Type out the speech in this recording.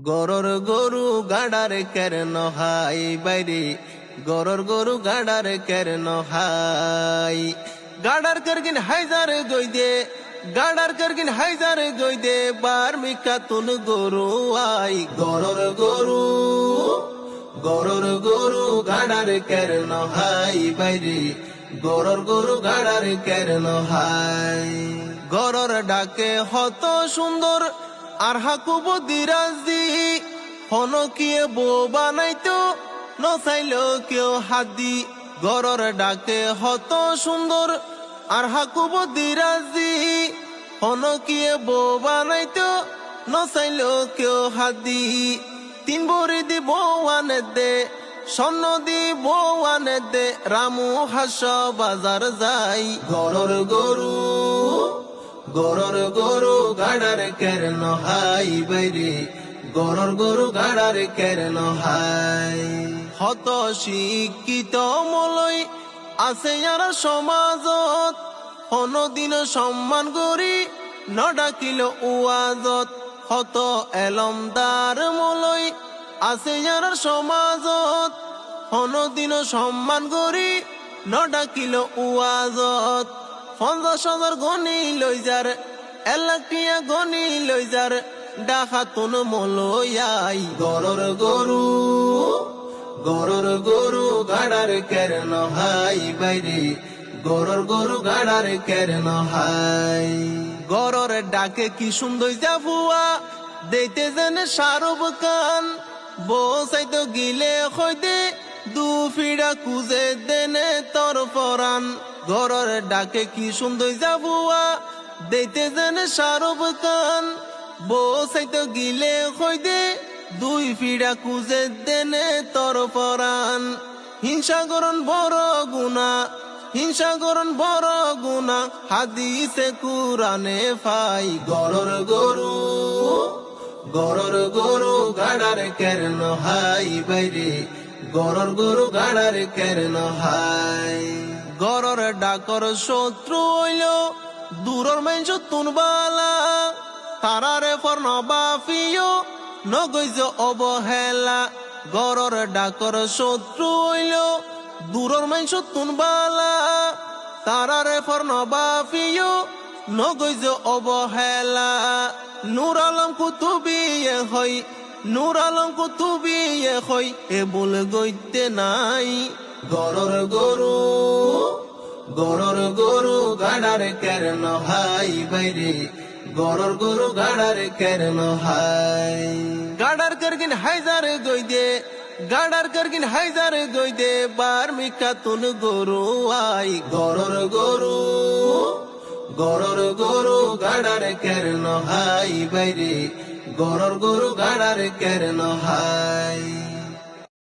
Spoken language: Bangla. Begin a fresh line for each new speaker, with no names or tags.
গরর গরু গাডার কেন হাই বাইরে গরর গরু গাডার কেন হাই গাডার করগিন হাইজার গই দে গাডার করগিন হাইজার গই দে বার মিকা তুন গরু আই গরর গরু গাডার কেন হাই বাইরে গরর গরু গাডার কেন হাই গরর ডাকে হত সুন্দর আর হাকুব দিরাজি হনকিয়ে বো বানাইতো নচাইল কেউ হাদি গরর ডাকে হত সুন্দর আর হাকুব দিরাজি হনকিয়ে বো বানাইতো নচাইল কেউ হাদি তিন বরি দি বৌয়ানে দে স্বর্ণ দি বৌয়ানে দে রামু হাস বাজার যাই গরর গরু গাডার কেন হাই বাইরে গরর গরু গাডার কেন হাই হত শিক্ষিত মলই আছে আর সমাজত হনদিন সম্মান করি নডাকিল উয়াজত হত এলমদার মলই আছে আর সমাজত হনদিন সম্মান করি নডাকিল উয়াজত 50,000 গনি লই যার 1 লাখ টিয়া গনি লই যার ডাকাতুন মলয়াই গরর গরু গাডার কেন হাই বাইরে গরর গরু গাডার কেন হাই গরর ডাকে কি সুন্দর জাফুয়া দেইতে জানে শাহরুখ খান বসাইতো গিলে হইতে দু ফিড়া কুজে দেনে তোর ফরান গরর ডাকে কি সুন্দর জাবুয়া দেইতে জানে শাহরুখ খান বসাইতো গিলে হইতে দুই ফিড়া কুজে দেনে তোর ফরান হিংসা করন বড় গুনা হাদিসে কুরানে ফাই গরর গরু গাডার কেন হাই বাইরে গরর গরু গাডার কেন হাই গরর ডাকর শত্রু হইল দূরর মাইনস তুনবালা তারারে ফর নবাফিও নগৈজ অবহেলা গরর ডাকর শত্রু হইল দূরর মাইনস তুনবালা তারারে ফর নবাফিও নগৈজ অবহেলা নূর আলম কুতুবিয়ে হই এ বল গইতে নাই গরর গরু গাডার কেন হাই বাইরে গরর গরু গাডার কেন হাই গাডার করগিন হাইজার গই দে গাডার করগিন হাইজার গই দে বার মিকা তুন গরু আই গরর গরু গাডার কেন হাই বাইরে গরর গরু গাডার কেন হাই